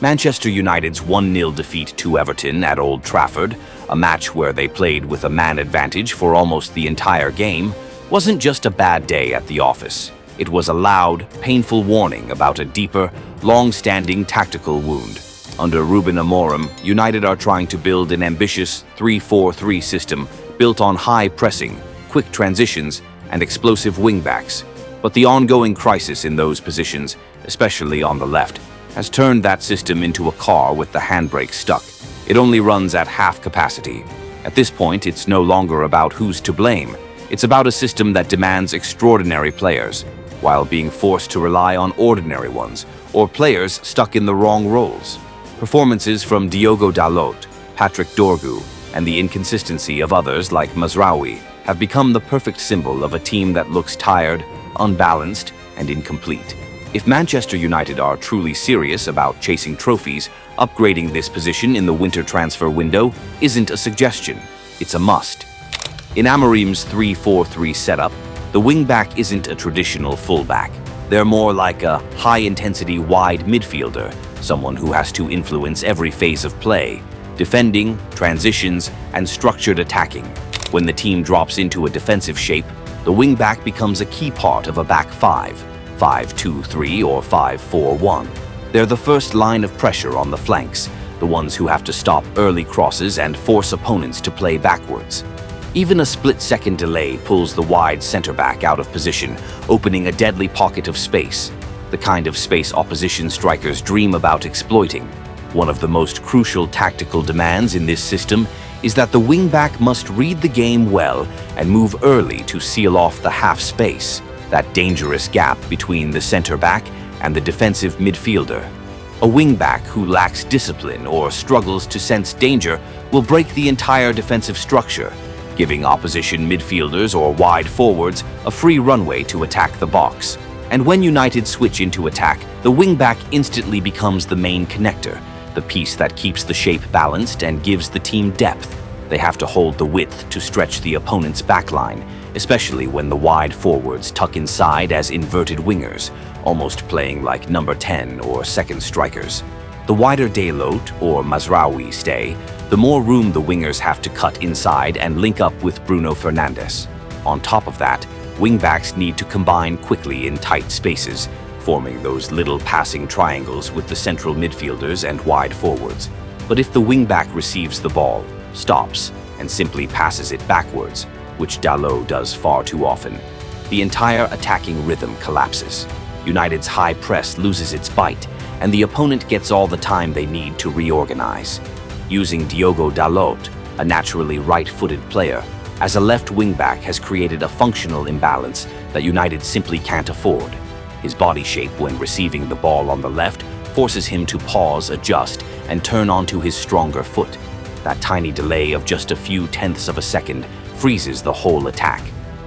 Manchester United's 1-0 defeat to Everton at Old Trafford, a match where they played with a man advantage for almost the entire game, wasn't just a bad day at the office. It was a loud, painful warning about a deeper, long-standing tactical wound. Under Ruben Amorim, United are trying to build an ambitious 3-4-3 system built on high pressing, quick transitions, and explosive wingbacks. But the ongoing crisis in those positions, especially on the left, has turned that system into a car with the handbrake stuck. It only runs at half capacity. At this point, it's no longer about who's to blame. It's about a system that demands extraordinary players, while being forced to rely on ordinary ones, or players stuck in the wrong roles. Performances from Diogo Dalot, Patrick Dorgu, and the inconsistency of others like Mazraoui have become the perfect symbol of a team that looks tired, unbalanced, and incomplete. If Manchester United are truly serious about chasing trophies, upgrading this position in the winter transfer window isn't a suggestion, it's a must. In Amorim's 3-4-3 setup, the wingback isn't a traditional fullback. They're more like a high-intensity wide midfielder, someone who has to influence every phase of play, defending, transitions, and structured attacking. When the team drops into a defensive shape, the wingback becomes a key part of a back 5-2-3 or 5-4-1. They're the first line of pressure on the flanks, the ones who have to stop early crosses and force opponents to play backwards. Even a split-second delay pulls the wide center-back out of position, opening a deadly pocket of space, the kind of space opposition strikers dream about exploiting. One of the most crucial tactical demands in this system is that the wingback must read the game well and move early to seal off the half space, that dangerous gap between the center-back and the defensive midfielder. A wingback who lacks discipline or struggles to sense danger will break the entire defensive structure, giving opposition midfielders or wide forwards a free runway to attack the box. And when United switch into attack, the wingback instantly becomes the main connector, the piece that keeps the shape balanced and gives the team depth. They have to hold the width to stretch the opponent's backline, especially when the wide forwards tuck inside as inverted wingers, almost playing like number 10 or second strikers. The wider Dalot or Mazraoui stay, the more room the wingers have to cut inside and link up with Bruno Fernandes. On top of that, wingbacks need to combine quickly in tight spaces, forming those little passing triangles with the central midfielders and wide forwards. But if the wingback receives the ball, stops, and simply passes it backwards, which Dalot does far too often, the entire attacking rhythm collapses. United's high press loses its bite, and the opponent gets all the time they need to reorganize. Using Diogo Dalot, a naturally right-footed player, as a left wingback has created a functional imbalance that United simply can't afford. His body shape when receiving the ball on the left forces him to pause, adjust, and turn onto his stronger foot. That tiny delay of just a few tenths of a second freezes the whole attack.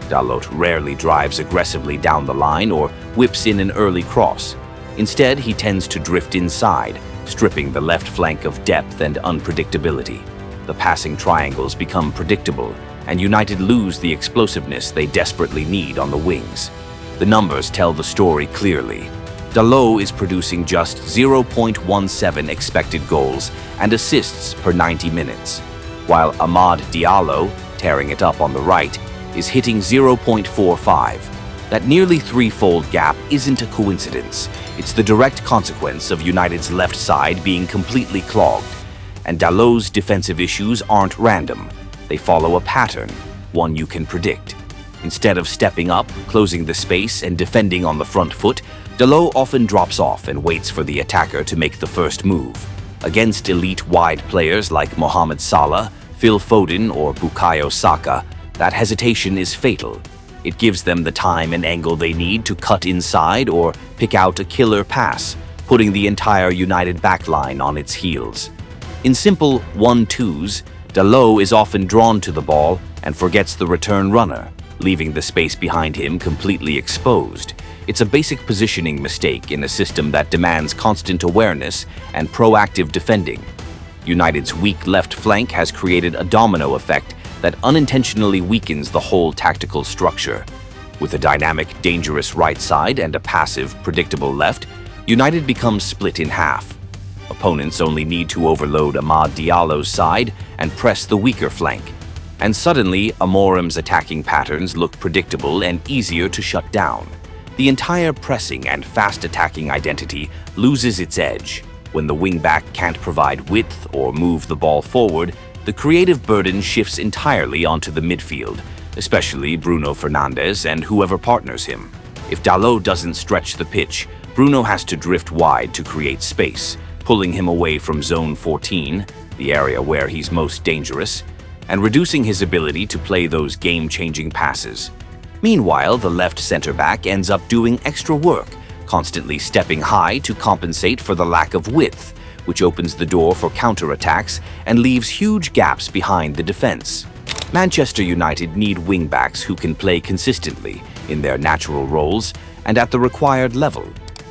Dalot rarely drives aggressively down the line or whips in an early cross. Instead, he tends to drift inside, stripping the left flank of depth and unpredictability. The passing triangles become predictable, and United lose the explosiveness they desperately need on the wings. The numbers tell the story clearly. Dalot is producing just 0.17 expected goals and assists per 90 minutes, while Amad Diallo, tearing it up on the right, is hitting 0.45. That nearly threefold gap isn't a coincidence. It's the direct consequence of United's left side being completely clogged. And Dalot's defensive issues aren't random. They follow a pattern, one you can predict. Instead of stepping up, closing the space, and defending on the front foot, Dalot often drops off and waits for the attacker to make the first move. Against elite wide players like Mohamed Salah, Phil Foden, or Bukayo Saka, that hesitation is fatal. It gives them the time and angle they need to cut inside or pick out a killer pass, putting the entire United backline on its heels. In simple 1-2s, Dalot is often drawn to the ball and forgets the return runner, leaving the space behind him completely exposed. It's a basic positioning mistake in a system that demands constant awareness and proactive defending. United's weak left flank has created a domino effect that unintentionally weakens the whole tactical structure. With a dynamic, dangerous right side and a passive, predictable left, United becomes split in half. Opponents only need to overload Amad Diallo's side and press the weaker flank. And suddenly, Amorim's attacking patterns look predictable and easier to shut down. The entire pressing and fast-attacking identity loses its edge. When the wingback can't provide width or move the ball forward, the creative burden shifts entirely onto the midfield, especially Bruno Fernandes and whoever partners him. If Dalot doesn't stretch the pitch, Bruno has to drift wide to create space, pulling him away from zone 14, the area where he's most dangerous, and reducing his ability to play those game-changing passes. Meanwhile, the left center-back ends up doing extra work, constantly stepping high to compensate for the lack of width, which opens the door for counter-attacks and leaves huge gaps behind the defense. Manchester United need wingbacks who can play consistently in their natural roles and at the required level.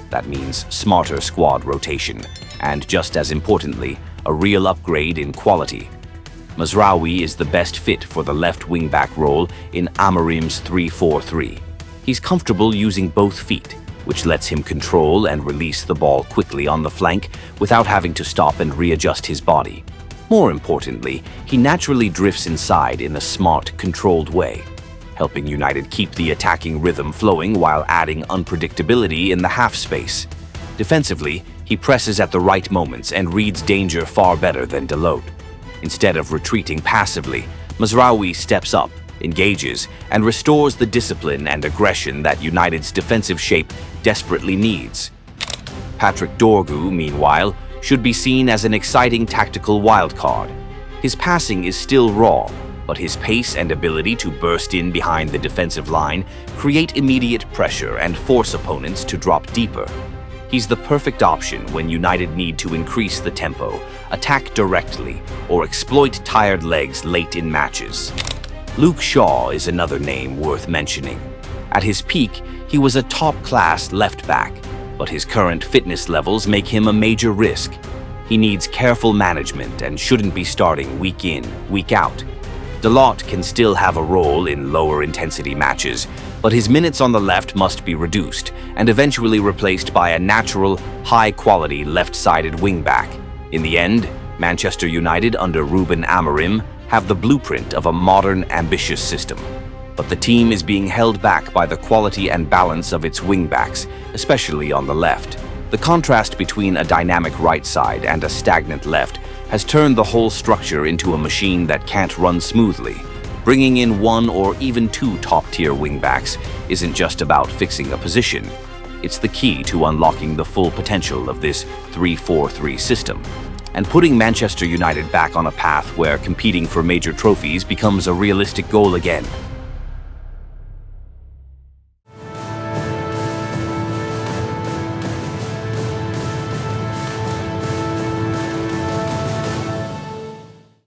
That means smarter squad rotation, and just as importantly, a real upgrade in quality. Mazraoui is the best fit for the left wing-back role in Amorim's 3-4-3. He's comfortable using both feet, which lets him control and release the ball quickly on the flank without having to stop and readjust his body. More importantly, he naturally drifts inside in a smart, controlled way, helping United keep the attacking rhythm flowing while adding unpredictability in the half space. Defensively, he presses at the right moments and reads danger far better than Dalot. Instead of retreating passively, Mazraoui steps up, engages, and restores the discipline and aggression that United's defensive shape desperately needs. Patrick Dorgu, meanwhile, should be seen as an exciting tactical wildcard. His passing is still raw, but his pace and ability to burst in behind the defensive line create immediate pressure and force opponents to drop deeper. He's the perfect option when United need to increase the tempo, attack directly, or exploit tired legs late in matches. Luke Shaw is another name worth mentioning. At his peak, he was a top-class left-back, but his current fitness levels make him a major risk. He needs careful management and shouldn't be starting week in, week out. Dalot can still have a role in lower-intensity matches, but his minutes on the left must be reduced and eventually replaced by a natural, high-quality left-sided wing-back. In the end, Manchester United under Ruben Amorim have the blueprint of a modern, ambitious system. But the team is being held back by the quality and balance of its wing-backs, especially on the left. The contrast between a dynamic right side and a stagnant left has turned the whole structure into a machine that can't run smoothly. Bringing in one or even two top-tier wingbacks isn't just about fixing a position. It's the key to unlocking the full potential of this 3-4-3 system, and putting Manchester United back on a path where competing for major trophies becomes a realistic goal again.